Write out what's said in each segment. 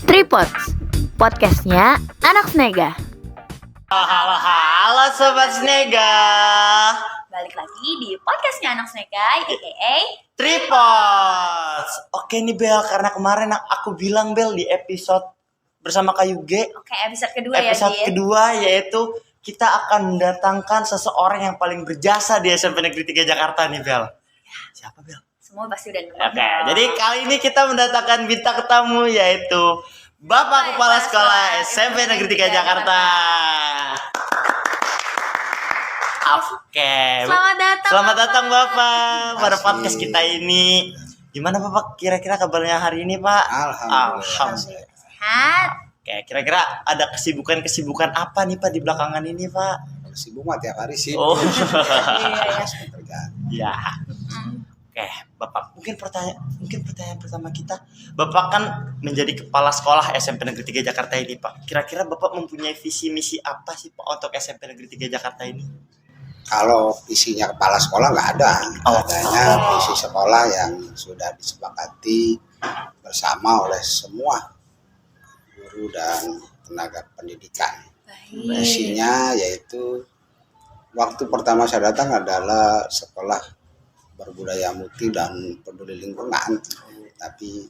Tripods, podcastnya anak Snega. Halo Sobat Snega. Balik lagi di podcastnya anak Snega, a.k.a. Tripods. Oke nih Bel, karena kemarin aku bilang Bel di episode bersama Kayu G. Oke, episode kedua Episode ya, Dit. kedua yaitu kita akan mendatangkan seseorang yang paling berjasa di SMP Negeri 3 Jakarta nih Bel. Siapa Bel? Semua pasti udah nemu. Oke, jadi kali ini kita mendatangkan bintang tamu yaitu Bapak Kepala Sekolah SMP Negeri 3 Jakarta. Oke. Selamat datang Bapak pada podcast kita ini. Gimana Bapak kira-kira kabarnya hari ini Pak? Alhamdulillah. Sehat. Oke, kira-kira ada kesibukan apa nih Pak di belakangan ini Pak? Sibuk mah tiap hari sih. Oh. Kerjaan. Ya. Oke, Bapak, mungkin pertanyaan pertama kita, Bapak kan menjadi kepala sekolah SMP Negeri 3 Jakarta ini, Pak. Kira-kira Bapak mempunyai visi misi apa sih Pak untuk SMP Negeri 3 Jakarta ini? Kalau visinya kepala sekolah nggak ada, adanya visi sekolah yang sudah disepakati bersama oleh semua guru dan tenaga pendidikan. Visinya yaitu waktu pertama saya datang adalah sekolah berbudaya muti dan peduli lingkungan, tapi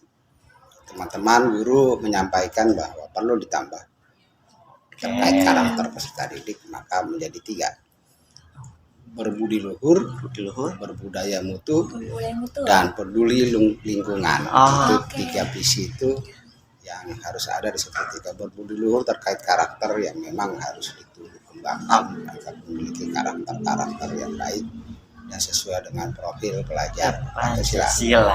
teman-teman guru menyampaikan bahwa perlu ditambah terkait karakter peserta didik, maka menjadi 3: berbudi luhur, berbudaya mutu, dan peduli lingkungan. Itu 3 visi itu yang harus ada di seketika. Berbudi luhur terkait karakter yang memang harus dikembangkan agar memiliki karakter yang baik dan sesuai dengan profil pelajar Pancasila.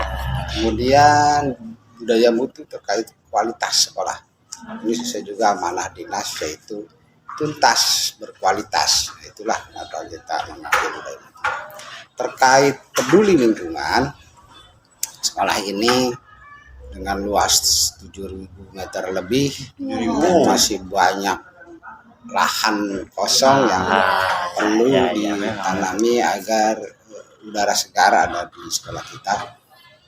Kemudian budaya mutu terkait kualitas sekolah. Ini sesuai juga amanah dinas yaitu tuntas berkualitas. Itulah kenapa kita mengambil budaya mutu. Terkait peduli lingkungan, sekolah ini dengan luas 7.000 meter lebih dan masih banyak lahan kosong yang perlu ditanami agar udara segar ada di sekolah kita.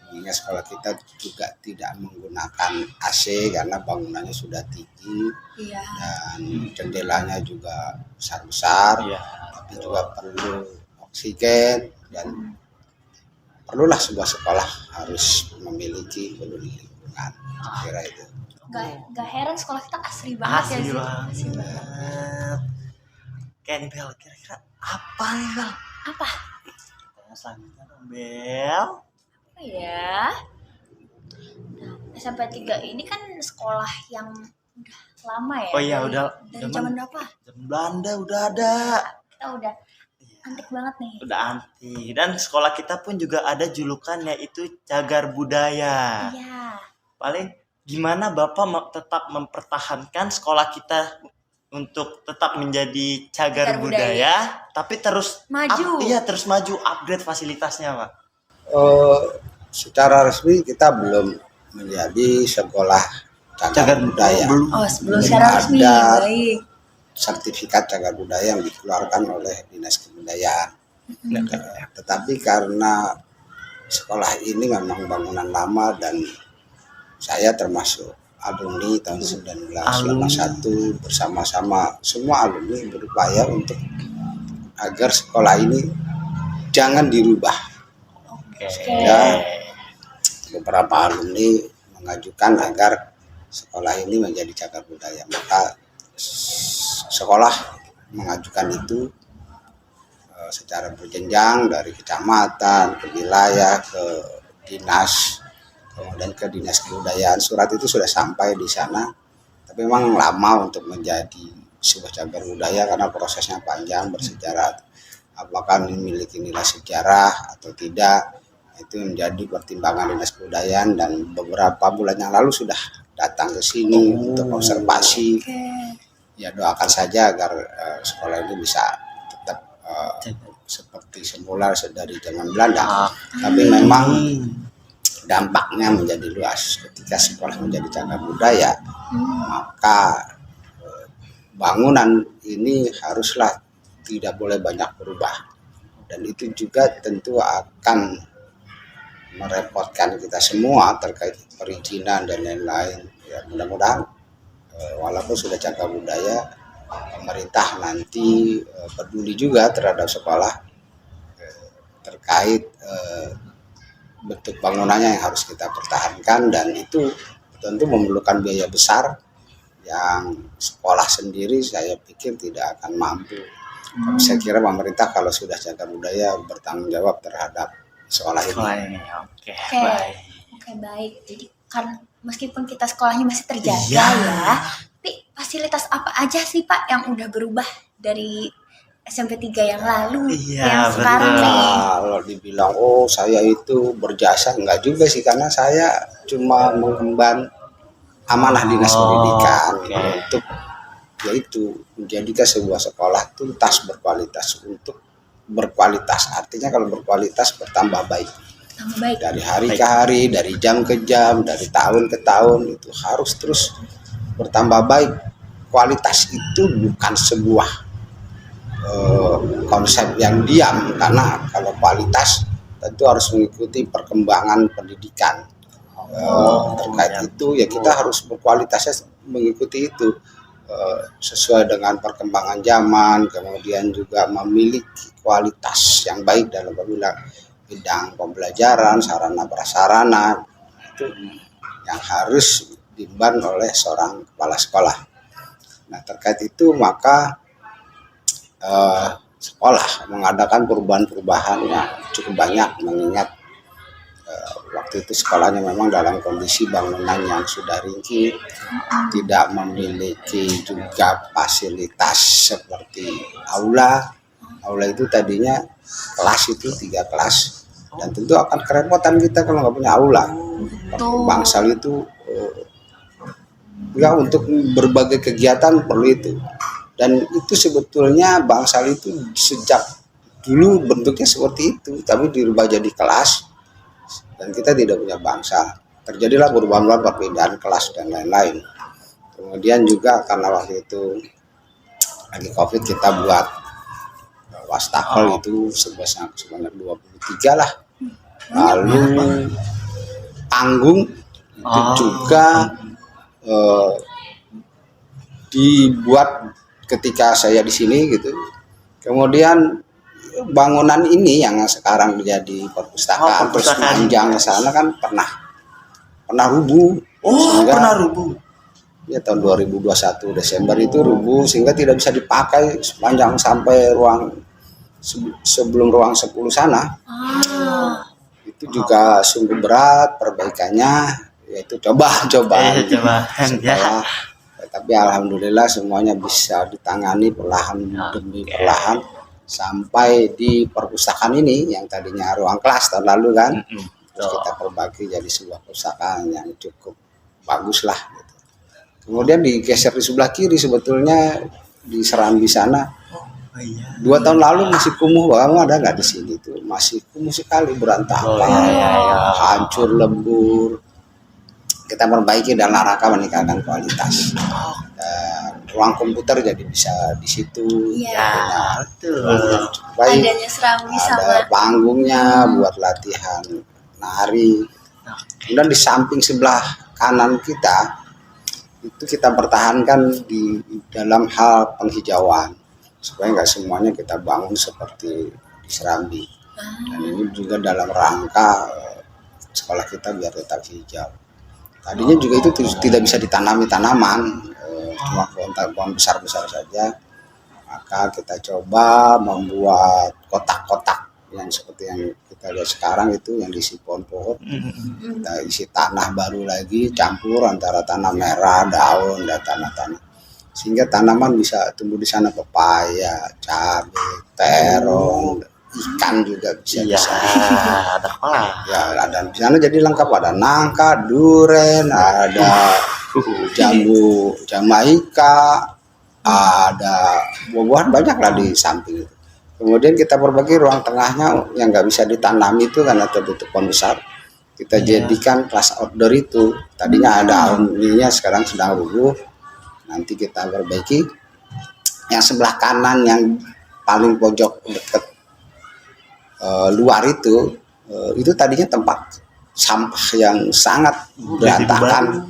Mengingat sekolah kita juga tidak menggunakan AC karena bangunannya sudah tinggi dan jendelanya juga besar-besar, tapi juga perlu oksigen dan perlulah sebuah sekolah harus memiliki peduli lingkungan. Kira itu. Gak heran sekolah kita asri banget Asli ya, banget. Oke nih Bel, kira-kira apa nih Bel? Apa? Pertanyaan selanjutnya dong Bel. Apa ya? Nah, SMP 3 ini kan sekolah yang udah lama ya. Oh iya, udah Dari zaman berapa? Zaman Belanda udah ada. Kita udah antik banget nih. Udah antik. Dan sekolah kita pun juga ada julukan yaitu Cagar Budaya. Iya. Paling gimana Bapak tetap mempertahankan sekolah kita untuk tetap menjadi cagar budaya, tapi terus maju. Terus maju, upgrade fasilitasnya, Pak. Secara resmi kita belum menjadi sekolah cagar budaya. Sebelum secara resmi. Ada Baik. sertifikat cagar budaya yang dikeluarkan oleh Dinas Kebudayaan. Tetapi karena sekolah ini memang bangunan lama dan saya termasuk alumni tahun 1991 bersama-sama semua alumni berupaya untuk agar sekolah ini jangan dirubah. Sehingga beberapa alumni mengajukan agar sekolah ini menjadi cagar budaya. Maka sekolah mengajukan itu secara berjenjang dari kecamatan ke wilayah ke dinas, kemudian ke Dinas Kebudayaan. Surat itu sudah sampai di sana, tapi memang lama untuk menjadi sebuah cagar budaya karena prosesnya panjang, bersejarah. Apakah memiliki nilai sejarah atau tidak, itu menjadi pertimbangan Dinas Kebudayaan, dan beberapa bulan yang lalu sudah datang ke sini untuk observasi. Ya doakan saja agar sekolah ini bisa tetap seperti semula dari zaman Belanda. Tapi memang dampaknya menjadi luas. Ketika sekolah menjadi cagar budaya, maka bangunan ini haruslah tidak boleh banyak berubah, dan itu juga tentu akan merepotkan kita semua terkait perizinan dan lain-lain. Ya mudah-mudahan walaupun sudah cagar budaya, pemerintah nanti peduli juga terhadap sekolah terkait bentuk bangunannya yang harus kita pertahankan, dan itu tentu memerlukan biaya besar yang sekolah sendiri saya pikir tidak akan mampu. Saya kira pemerintah kalau sudah cagar budaya bertanggung jawab terhadap sekolah ini. Sekolah ini. Oke, Oke. baik. Oke, baik. Jadi kan meskipun kita sekolahnya masih terjaga Iya. ya, tapi fasilitas apa aja sih Pak yang udah berubah dari SMP 3 yang lalu Iya, yang sekarang betul. nih? Kalau dibilang oh saya itu berjasa, enggak juga sih, karena saya cuma mengemban amanah dinas pendidikan oke. untuk yaitu menjadikan sebuah sekolah tuntas berkualitas untuk berkualitas. Artinya kalau berkualitas bertambah baik. Tambah baik. Dari hari ke hari, dari jam ke jam, dari tahun ke tahun, itu harus terus bertambah baik. Kualitas itu bukan sebuah konsep yang diam, karena kalau kualitas tentu harus mengikuti perkembangan pendidikan. Terkait itu ya kita harus berkualitasnya mengikuti itu sesuai dengan perkembangan zaman, kemudian juga memiliki kualitas yang baik dalam bidang pembelajaran, sarana prasarana, itu yang harus diemban oleh seorang kepala sekolah. Nah terkait itu maka sekolah mengadakan perubahan-perubahan yang cukup banyak, mengingat waktu itu sekolahnya memang dalam kondisi bangunan yang sudah ringkih, tidak memiliki juga fasilitas seperti aula. Aula itu tadinya kelas itu 3 kelas, dan tentu akan kerepotan kita kalau nggak punya aula. Bangsal itu ya untuk berbagai kegiatan perlu itu, dan itu sebetulnya Bangsal itu sejak dulu bentuknya seperti itu, tapi dirubah jadi kelas. Dan kita tidak punya bangsa, terjadilah perubahan perpindahan kelas dan lain-lain. Kemudian juga karena waktu itu lagi COVID, kita buat wastafel itu sebanyak 23 lah. Lalu panggung itu juga dibuat ketika saya di sini gitu. Kemudian bangunan ini yang sekarang menjadi perpustakaan, terus panjang ke sana kan pernah rubuh. Pernah rubuh. Ya tahun 2021 Desember itu rubuh sehingga tidak bisa dipakai sepanjang sampai sebelum ruang 10 sana. Itu juga sungguh berat perbaikannya, yaitu coba Ya. Tapi alhamdulillah semuanya bisa ditangani perlahan demi perlahan sampai di perpustakaan ini yang tadinya ruang kelas tahun lalu kan, terus kita perbagi jadi sebuah perpustakaan yang cukup bagus lah gitu. Kemudian digeser di sebelah kiri, sebetulnya di Serambi sana 2 tahun lalu masih kumuh. Kamu ada nggak di sini tuh, masih kumuh sekali, berantakan, hancur lebur. Kita perbaiki dalam rangka meningkatkan kualitas. Ruang komputer jadi bisa di situ. Iya. Baik. Adanya Serambi Ada sama panggungnya buat latihan nari. Kemudian di samping sebelah kanan kita itu kita pertahankan di dalam hal penghijauan supaya nggak semuanya kita bangun seperti di Serambi. Dan ini juga dalam rangka sekolah kita biar tetap hijau. Tadinya juga itu tidak bisa ditanami tanaman, cuma pohon besar-besar saja. Maka kita coba membuat kotak-kotak yang seperti yang kita lihat sekarang itu, yang diisi pohon-pohon. Kita isi tanah baru lagi, campur antara tanah merah, daun, dan tanah-tanah. Sehingga tanaman bisa tumbuh di sana, pepaya, cabai, terong, ikan juga bisa. Ada kolam. Ya, ada di sana jadi lengkap, ada nangka, duren, ada jambu Jamaika, ada buah-buahan banyak lah di samping itu. Kemudian kita berbagi ruang tengahnya yang nggak bisa ditanam itu karena tertutup pohon besar. Kita jadikan kelas outdoor itu. Tadinya ada alumninya, sekarang sedang rubuh. Nanti kita perbaiki. Yang sebelah kanan yang paling pojok dekat luar itu tadinya tempat sampah yang sangat berantakan.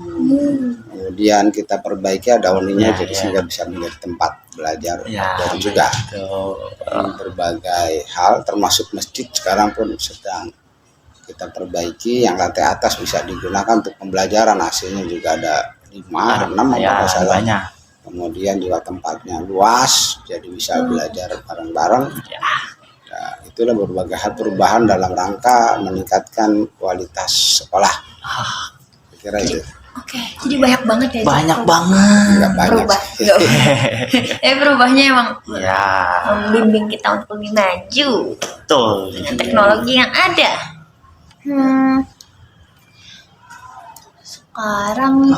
kemudian kita perbaiki ada uninya Ya, jadi ya. sehingga bisa menjadi tempat belajar Ya, dan juga betul. berbagai hal termasuk masjid sekarang pun sedang kita perbaiki, yang lantai atas bisa digunakan untuk pembelajaran, AC-nya juga ada 5, 6 Ya, apa salah. banyak. Kemudian juga tempatnya luas jadi bisa belajar bareng-bareng. Ya. Nah, itulah berbagai hal perubahan dalam rangka meningkatkan kualitas sekolah. Saya kira itu. Oke, jadi banyak banget ya. Banyak banget. Enggak banyak Berubah. sih. Berubahnya emang Ya, membimbing kita untuk lebih maju betul. dengan teknologi yang ada. Sekarang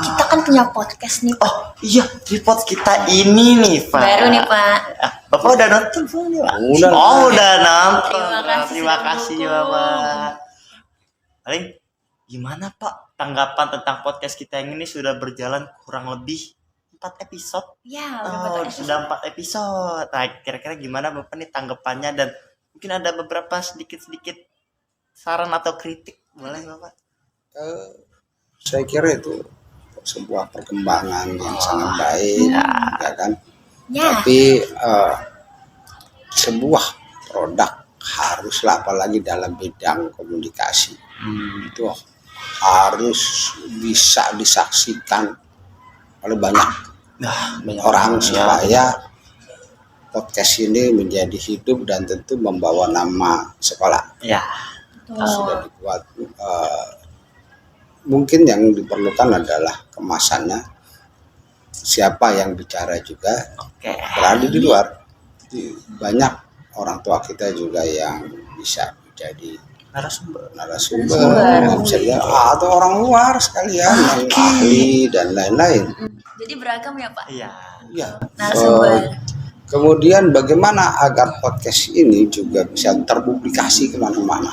kita kan punya podcast nih, Pak. Oh iya, tripod kita ini nih Pak. Baru nih, Pak. Bapak udah nonton belum nih Pak? Udah. Oh udah nonton. Terima Terima kasih kasih sudah Bapak. Paling gimana Pak tanggapan tentang podcast kita yang ini sudah berjalan kurang lebih 4 episode? Ya, Oh, sudah 4 episode. Nah, kira-kira gimana Bapak nih tanggapannya, dan mungkin ada beberapa sedikit saran atau kritik, boleh Bapak? Saya kira itu sebuah perkembangan yang sangat baik, ya kan. Ya. Tapi sebuah produk haruslah, apalagi dalam bidang komunikasi, itu harus bisa disaksikan oleh banyak orang supaya podcast ini menjadi hidup dan tentu membawa nama sekolah. Ya. Sudah dibuat. Mungkin yang diperlukan adalah kemasannya, siapa yang bicara juga Oke. berada di luar. Jadi banyak orang tua kita juga yang bisa menjadi narasumber bisa dia, atau orang luar sekalian yang ahli dan lain-lain. Jadi beragam ya, Pak. Iya. Ya. Narasumber. Kemudian bagaimana agar podcast ini juga bisa terpublikasi kemana-mana?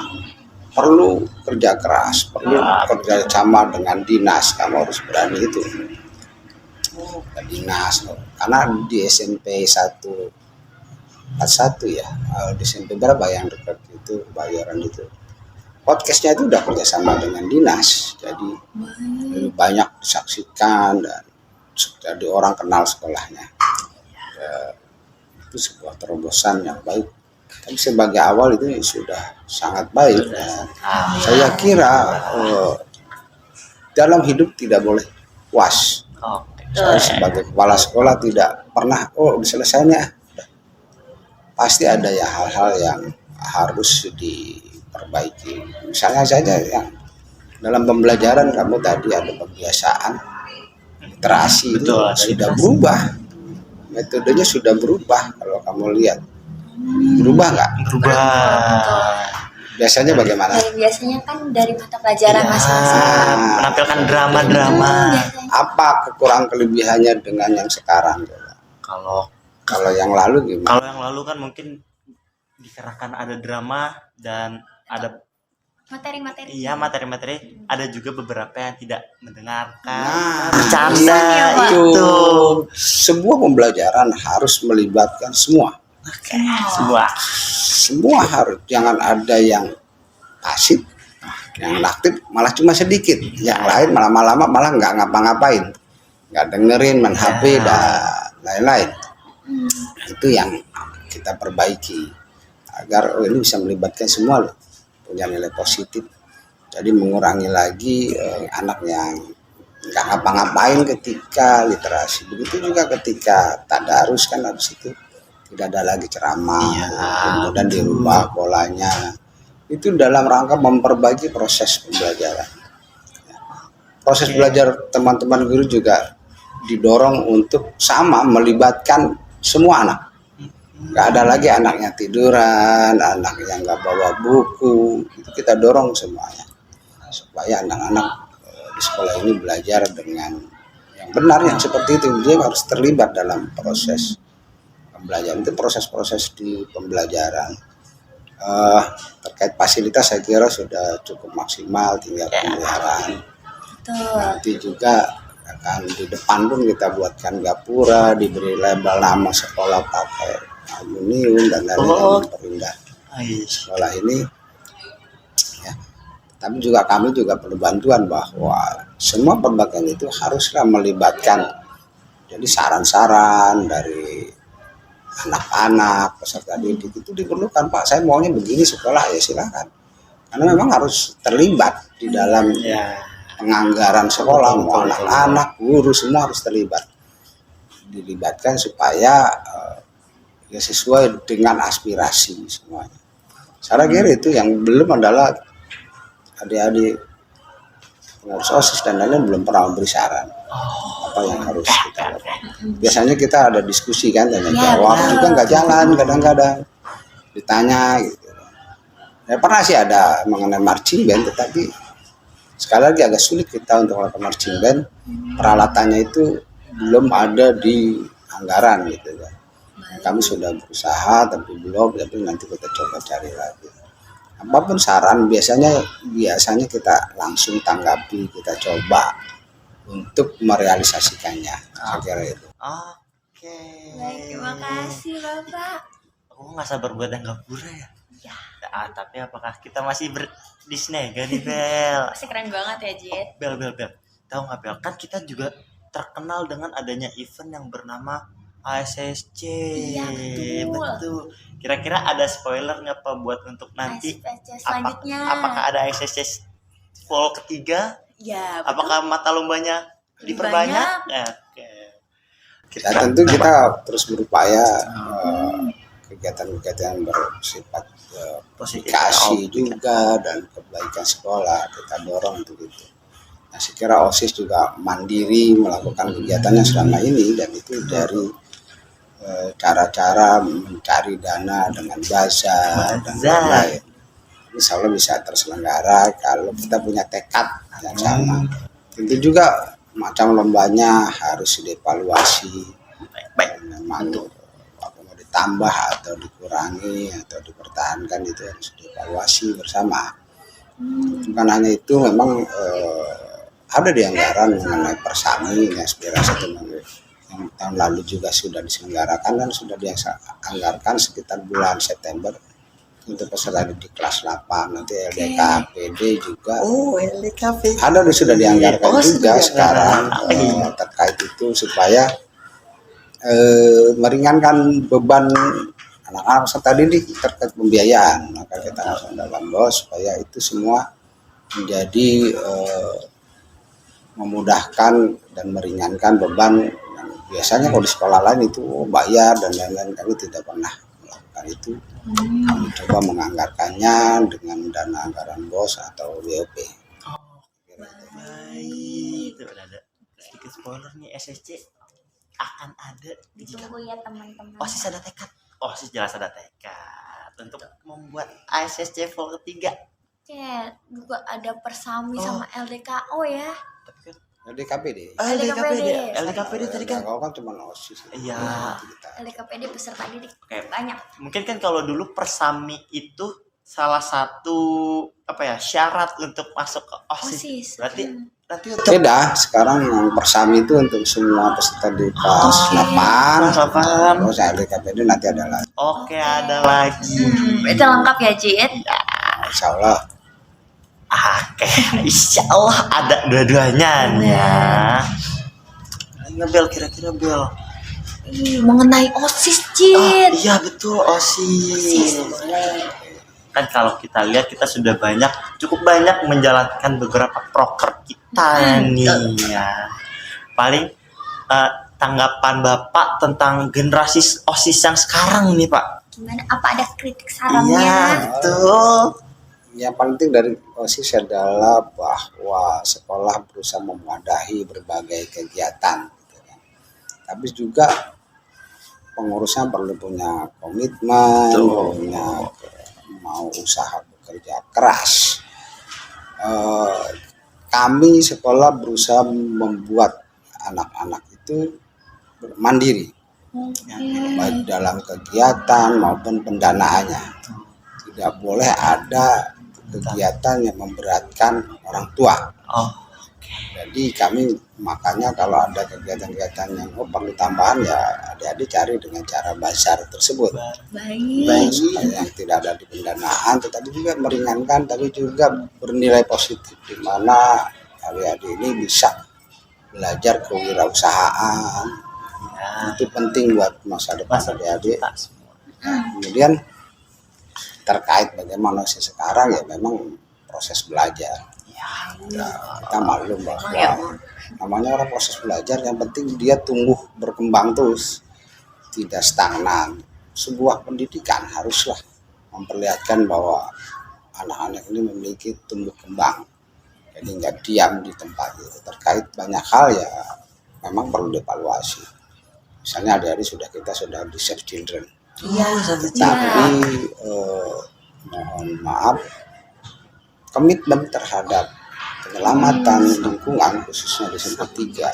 Perlu kerja keras, perlu kerja sama dengan dinas. Kamu harus berani itu. Dinas, karena di SMP 141 ya, di SMP berapa yang dekat itu bayaran itu. Podcastnya itu udah kerjasama dengan dinas, jadi lebih banyak disaksikan dan jadi orang kenal sekolahnya. Itu sebuah terobosan yang baik. Tapi sebagai awal itu sudah sangat baik. Saya kira dalam hidup tidak boleh puas. Oke. Saya sebagai kepala sekolah tidak pernah selesainya. Pasti ada ya hal-hal yang harus diperbaiki. Misalnya saja yang dalam pembelajaran kamu tadi ada pembiasaan, literasi itu sudah berubah. Metodenya sudah berubah kalau kamu lihat. Berubah nggak? Berubah. Biasanya bagaimana? Biasanya kan dari mata pelajaran masing-masing. Menampilkan drama-drama. Apa kekurangan kelebihannya dengan yang sekarang? Kalau yang lalu gimana? Kalau yang lalu kan mungkin dikarenakan ada drama dan ada Materi-materi. iya materi-materi, ada juga beberapa yang tidak mendengarkan. Nah, Bercanda itu. Sebuah pembelajaran harus melibatkan semua. Semua harus, jangan ada yang pasif, yang aktif malah cuma sedikit, yang lain malah nggak ngapa-ngapain, nggak dengerin, main HP dan lain-lain. Itu yang kita perbaiki agar ini bisa melibatkan semua loh, punya nilai positif. Jadi mengurangi lagi anak yang nggak ngapa-ngapain ketika literasi. Begitu juga ketika tadarus kan habis itu tidak ada lagi ceramah, kemudian dirubah polanya. Itu dalam rangka memperbaiki proses pembelajaran. Proses belajar teman-teman guru juga didorong untuk sama melibatkan semua anak. Nggak ada lagi anak yang tiduran, anak yang nggak bawa buku. Itu kita dorong semuanya supaya anak-anak di sekolah ini belajar dengan yang benar, yang seperti itu. Dia harus terlibat dalam proses pembelajaran. Itu proses-proses di pembelajaran. Terkait fasilitas saya kira sudah cukup maksimal, tinggal pemeliharaan. Nanti juga akan di depan pun kita buatkan gapura, diberi label nama sekolah pakai aluminium dan lain-lain, memperindah sekolah ini. Ya. Tapi juga kami juga perlu bantuan bahwa semua pembagian itu haruslah melibatkan, jadi saran-saran dari anak-anak peserta didik itu diperlukan. Pak, saya maunya begini sekolah, ya silakan, karena memang harus terlibat di dalam penganggaran sekolah. Mau anak-anak, guru, semua harus dilibatkan supaya ya sesuai dengan aspirasi semuanya. Saya kira itu yang belum adalah adik-adik pengurus OSIS dan lain-lain belum pernah memberi saran apa yang harus kita lakukan. Biasanya kita ada diskusi kan, tanya jawab juga nggak jalan, kadang-kadang ditanya gitu. Ya pernah sih ada mengenai marching band, tetapi sekali lagi agak sulit kita untuk melakukan marching band, peralatannya itu belum ada di anggaran gitu kan. Kami sudah berusaha tapi belum, tapi nanti kita coba cari lagi. Apapun saran biasanya kita langsung tanggapi, kita coba untuk merealisasikannya. Saya kira itu. Oke. Baik, terima kasih Bapak. Aku nggak sabar buat yang gapura ya. Tapi apakah kita masih di Snega nih, Bel? Pasti keren banget ya, Jit. Bel. Tahu nggak, Bel? Kan kita juga terkenal dengan adanya event yang bernama ASSC. Iya, betul. Kira-kira ada spoiler nggak Pak buat untuk nanti? ASSC selanjutnya. Apakah ada ASSC fall ketiga? Ya, betul. Apakah mata lombanya diperbanyak? Oke. Ya, tentu kita terus berupaya kegiatan-kegiatan bersifat edukasi juga dan kebaikan sekolah kita dorong untuk itu. Nah, saya kira OSIS juga mandiri melakukan kegiatannya selama ini, dan itu dari cara-cara mencari dana dengan bazar dan lain-lain. Insya Allah bisa terselenggara kalau kita punya tekad yang sama. Tentu juga macam lombanya harus dievaluasi. Memang mau ditambah atau dikurangi atau dipertahankan, itu harus dievaluasi bersama. Bukan hanya itu, memang ada di anggaran mengenai persami aspirasi teman yang tahun lalu juga sudah diselenggarakan dan sudah dianggarkan sekitar bulan September untuk peserta di kelas 8. Nanti LDKPD juga ada sudah dianggarkan juga sekarang terkait itu, supaya meringankan beban anak-anak peserta didik terkait pembiayaan. Maka kita harus dalam bos supaya itu semua menjadi memudahkan dan meringankan beban. Dan biasanya kalau di sekolah lain itu bayar dan lain-lain, kami tidak pernah melakukan itu. Kami coba menganggarkannya dengan dana anggaran BOS atau WOP. Baik, itu ada sedikit spoiler nih, SSC akan ada. Ditunggu ya teman-teman. OSIS ada tekad. OSIS jelas ada tekad untuk membuat ASSC fall ketiga. Juga ada persami sama LDKO ya. LDKPD. LDKPD tadi kan. Kau kan cuma OSIS. Iya. LDKPD peserta didik banyak. Mungkin kan kalau dulu persami itu salah satu syarat untuk masuk ke OSIS. Berarti untuk beda. Sekarang yang persami itu untuk semua peserta di kelas 8. Terus LDKPD nanti ada lagi. Oke, ada lagi. Itu lengkap ya, Jit? Ya, insya Allah. Oke, insya Allah ada dua-duanya ya. Bel, kira-kira Bel. Mengenai OSIS, Jit. Iya betul, OSIS. Kan kalau kita lihat kita sudah cukup banyak menjalankan beberapa proker kita nih ya. Paling tanggapan Bapak tentang generasi OSIS yang sekarang nih Pak. Gimana? Apa ada kritik sarannya? Iya betul. Yang penting dari OSIS adalah bahwa sekolah berusaha memadahi berbagai kegiatan, gitu kan. Tapi juga pengurusnya perlu punya komitmen, mau usaha bekerja keras. Kami sekolah berusaha membuat anak-anak itu mandiri, baik dalam kegiatan maupun pendanaannya. Tidak boleh ada kegiatan yang memberatkan orang tua. Jadi kami makanya kalau ada kegiatan-kegiatan yang perlu tambahan, ya adik-adik cari dengan cara bazar tersebut. Baik. Supaya yang tidak ada di pendanaan, tetapi juga meringankan, tapi juga bernilai positif, di mana adik-adik ini bisa belajar kewirausahaan. Itu penting buat masa depan adik-adik. Kemudian terkait bagaimana sekarang ya memang proses belajar. Ya, kita maklum bahwa namanya orang proses belajar, yang penting dia tumbuh berkembang terus, tidak stagnan. Sebuah pendidikan haruslah memperlihatkan bahwa anak-anak ini memiliki tumbuh kembang, jadi nggak diam di tempat itu. Terkait banyak hal ya memang perlu dievaluasi. Misalnya adik-adik kita sudah di Save Children, tapi mohon maaf, komitmen terhadap penyelamatan lingkungan khususnya di Simpul 3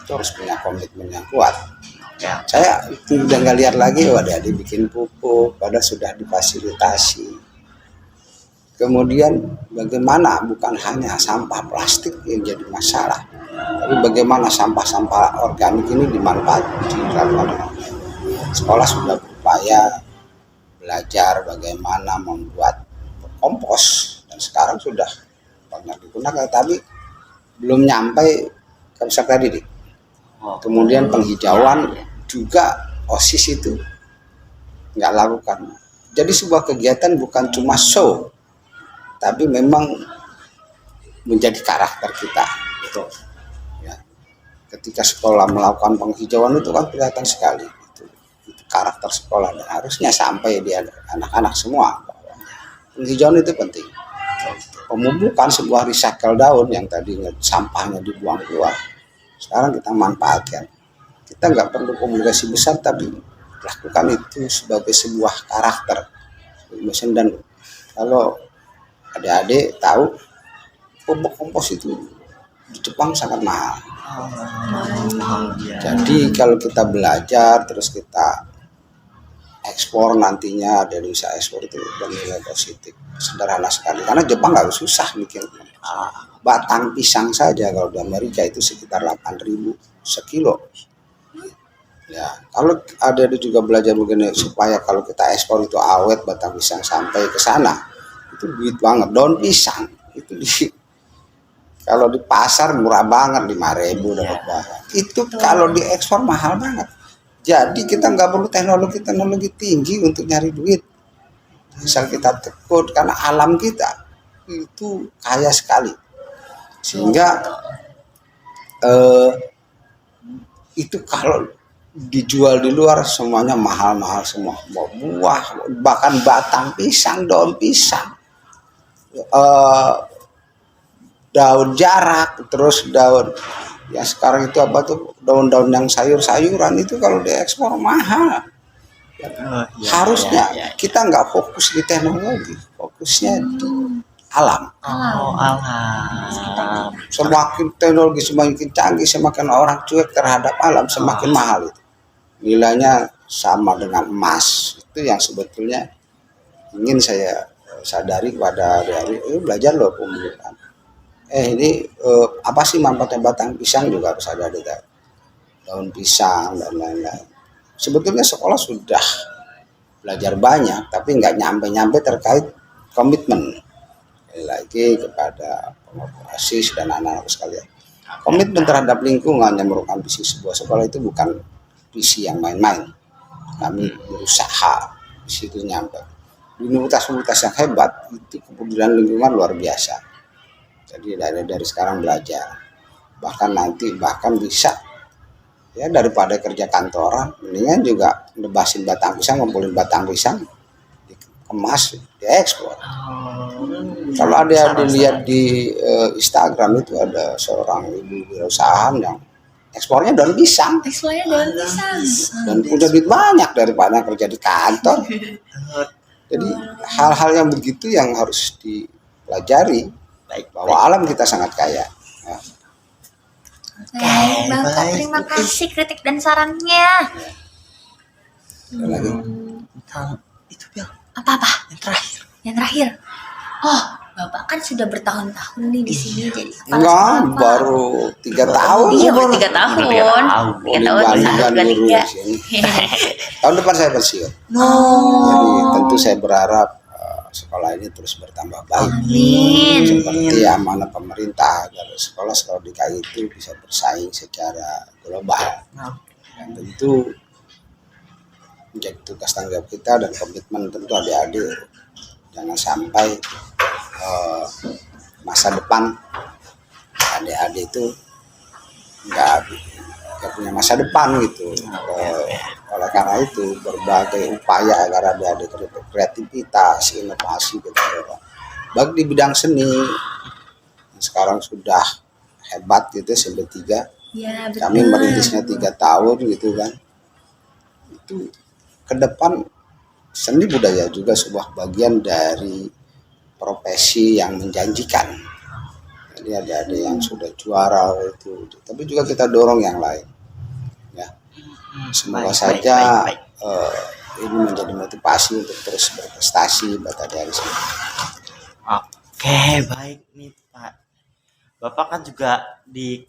itu harus punya komitmen yang kuat. Saya udah nggak lihat lagi adik-adik bikin pupuk, padahal sudah difasilitasi. Kemudian bagaimana bukan hanya sampah plastik yang jadi masalah, tapi bagaimana sampah-sampah organik ini dimanfaatkan. Sekolah sudah berupaya belajar bagaimana membuat kompos, dan sekarang sudah banyak digunakan, tapi belum nyampe ke peserta didik. Kemudian penghijauan juga OSIS itu nggak lakukan. Jadi sebuah kegiatan bukan cuma show, tapi memang menjadi karakter kita. Gitu. Ya. Ketika sekolah melakukan penghijauan itu kan kelihatan sekali. Itu karakter sekolah, dan harusnya sampai di anak-anak semua. Penghijauan itu penting. Pemupukan sebuah recycle daun yang tadinya sampahnya dibuang keluar, sekarang kita manfaatkan. Kita nggak perlu komunikasi besar, tapi lakukan itu sebagai sebuah karakter. Dan kalau adik-adik tahu, pupuk kompos itu di Jepang sangat mahal. Jadi kalau kita belajar terus kita ekspor, nantinya dari usaha ekspor itu bernilai positif. Sederhana sekali, karena Jepang nggak susah bikin. Batang pisang saja kalau di Amerika itu sekitar 8.000 sekilo. Ya, kalau ada juga belajar begini supaya kalau kita ekspor itu awet batang pisang sampai ke sana, itu duit banget. Daun pisang itu kalau di pasar murah banget, 5.000 dapat banget. Itu kalau diekspor mahal banget. Jadi kita nggak perlu teknologi tinggi untuk nyari duit. Misal kita tekun, karena alam kita itu kaya sekali, sehingga itu kalau dijual di luar semuanya mahal-mahal semua, buah, bahkan batang pisang, daun pisang, daun jarak, terus daun yang sekarang itu apa tuh, daun-daun yang sayur-sayuran itu kalau diekspor mahal. Harusnya kita nggak fokus di teknologi, fokusnya di alam. Alam. Semakin teknologi semakin canggih, semakin orang cuek terhadap alam, semakin mahal itu. Nilainya sama dengan emas. Itu yang sebetulnya ingin saya sadari pada hari ini, belajar loh pemilihan. Ini apa sih manfaatnya batang pisang juga harus ada di daun pisang dan lain-lain. Sebetulnya sekolah sudah belajar banyak, tapi nggak nyampe-nyampe terkait komitmen. Lagi kepada OSIS dan anak-anak sekalian. Komitmen terhadap lingkungan yang merupakan visi sebuah sekolah itu bukan visi yang main-main. Kami berusaha di situ nyampe. Di universitas yang hebat itu kepedulian lingkungan luar biasa. Jadi dari sekarang belajar. Bahkan bisa. Ya, daripada kerja kantoran, mendingan juga nebasin batang pisang, ngumpulin batang pisang, dikemas, diekspor. Kalau ada dilihat di Instagram itu ada seorang ibu wirausahaan yang ekspornya daun pisang. Dan punya duit banyak daripada kerja di kantor. Jadi hal-hal yang begitu yang harus dipelajari, bahwa alam kita sangat kaya. Ya. Bapak, terima kasih kritik dan sarannya. Ada lagi? Itu Bel. Apa? Yang terakhir. Oh, Bapak kan sudah bertahun-tahun nih di sini jadi kepala Enggak, sekolah. baru 3 tahun. Iya, baru 3 tahun. 3 tahun Tahun depan saya pensiun. Oh. Jadi tentu saya berharap sekolah ini terus bertambah baik. Amin. Seperti amanah pemerintah agar sekolah-sekolah DKI itu bisa bersaing secara global. Dan tentu menjadi tugas tanggung jawab kita dan komitmen tentu adik-adik jangan sampai masa depan adik-adik itu nggak punya masa depan gitu. Oleh karena itu berbagai upaya agar adik-adik kreativitas, inovasi gitu, baik di bidang seni yang sekarang sudah hebat gitu sampai 3. Ya, betul. Kami merintisnya 3 tahun gitu kan. Itu ke depan seni budaya juga sebuah bagian dari profesi yang menjanjikan. Jadi ada yang sudah juara itu, tapi juga kita dorong yang lain. Ya, semoga saja ini menjadi motivasi untuk terus berprestasi buat adik-adik semua. Oke, baik nih Pak. Bapak kan juga di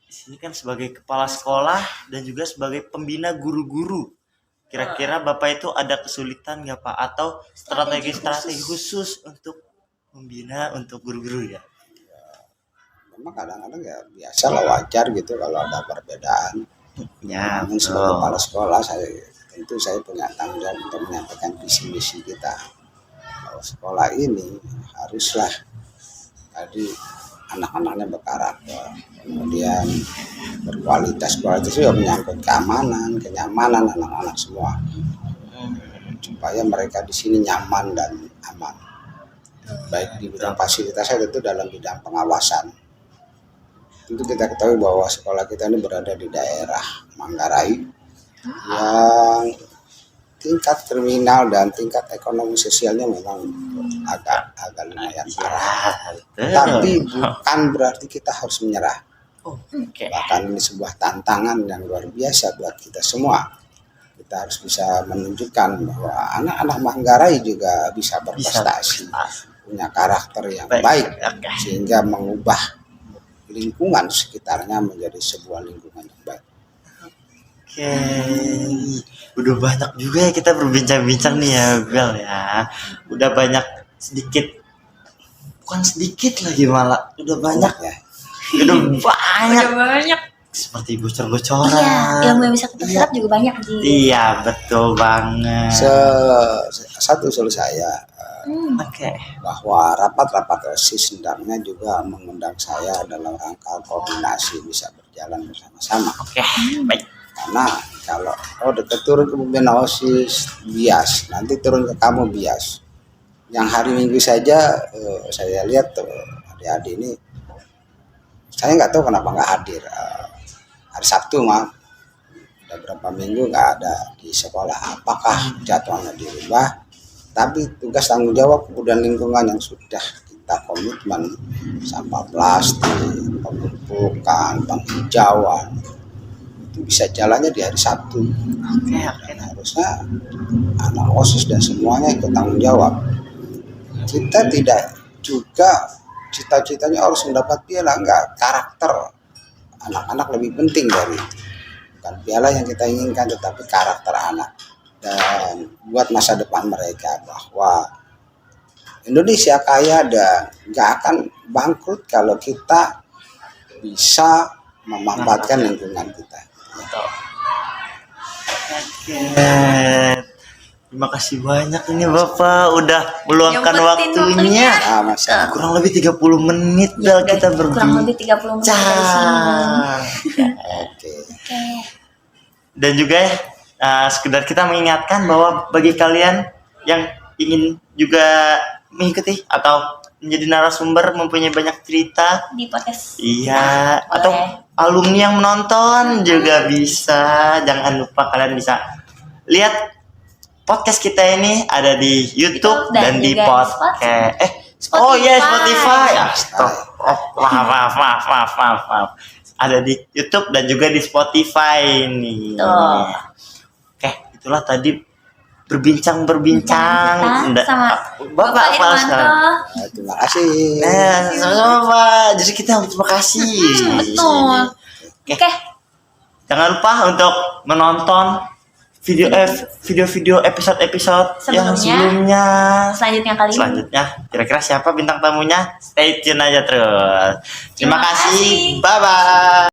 sini kan sebagai kepala sekolah dan juga sebagai pembina guru-guru. Kira-kira Bapak itu ada kesulitan nggak Pak? Atau strategi-strategi khusus untuk membina untuk guru-guru ya? Memang kadang-kadang ya biasa lah, wajar gitu kalau ada perbedaan. Ya, Namun sebagai kepala sekolah saya punya tanggung jawab untuk menyampaikan visi misi kita. Bahwa sekolah ini haruslah tadi anak-anaknya berkarakter, kemudian berkualitas juga menyangkut keamanan, kenyamanan anak-anak semua, supaya mereka di sini nyaman dan aman. Baik di bidang fasilitas tentu dalam bidang pengawasan. Tentu kita ketahui bahwa sekolah kita ini berada di daerah Manggarai yang tingkat kriminal dan tingkat ekonomi sosialnya memang agak lumayan parah. Tapi bukan berarti kita harus menyerah. Bahkan ini sebuah tantangan yang luar biasa buat kita semua. Kita harus bisa menunjukkan bahwa anak-anak Manggarai juga bisa berprestasi, punya karakter yang baik, sehingga mengubah lingkungan sekitarnya menjadi sebuah lingkungan yang baik. Oke, udah banyak juga ya kita berbincang-bincang nih ya Bel ya. Udah banyak bukan sedikit lagi malah, udah banyak ya. Udah banyak. Udah banyak. Seperti bocor-bocoran. Iya, ilmu yang bisa kita serap juga banyak sih. Iya, betul banget. Satu usul saya Oke. bahwa rapat-rapat OSIS hendaknya juga mengundang saya dalam rangka koordinasi bisa berjalan bersama-sama. Oke, baik. Karena kalau dekat turun ke pembina OSIS bias, nanti turun ke kamu bias. Yang hari Minggu saja saya lihat adik-adik ini, saya nggak tahu kenapa nggak hadir. Hari Sabtu maaf, udah berapa minggu nggak ada di sekolah. Apakah jadwalnya dirubah? Tapi tugas tanggung jawab kemudian lingkungan yang sudah kita komitmen, sampah plastik, pemupukan, penghijauan, itu bisa jalannya di hari Sabtu. Dan harusnya anak OSIS dan semuanya ikut tanggung jawab. Kita tidak juga cita-citanya harus mendapat piala, enggak. Karakter anak-anak lebih penting dari itu. Bukan piala yang kita inginkan, tetapi karakter anak. Dan buat masa depan mereka bahwa Indonesia kaya dan nggak akan bangkrut kalau kita bisa memanfaatkan lingkungan kita. Oke. Terima kasih banyak ini Bapak udah meluangkan waktunya. Kurang lebih 30 menit Ya, kita kurang lebih 30 menit dari sini. Oke. Dan juga sekedar kita mengingatkan bahwa bagi kalian yang ingin juga mengikuti atau menjadi narasumber mempunyai banyak cerita Di podcast. iya Boleh. atau alumni yang menonton juga bisa. Jangan lupa kalian bisa lihat podcast kita ini ada di YouTube dan di juga di podcast. Oh iya, Spotify. Stop. Maaf. Ada di YouTube dan juga di Spotify ini. Oke, itulah tadi berbincang sama Bapak Irmanto. Terima kasih. Sama-sama Pak. Jadi kita terima kasih. Betul. Oke. Jangan lupa untuk menonton video episode yang sebelumnya. Selanjutnya kira-kira siapa bintang tamunya? Stay tune aja terus. Terima kasih. Bye bye.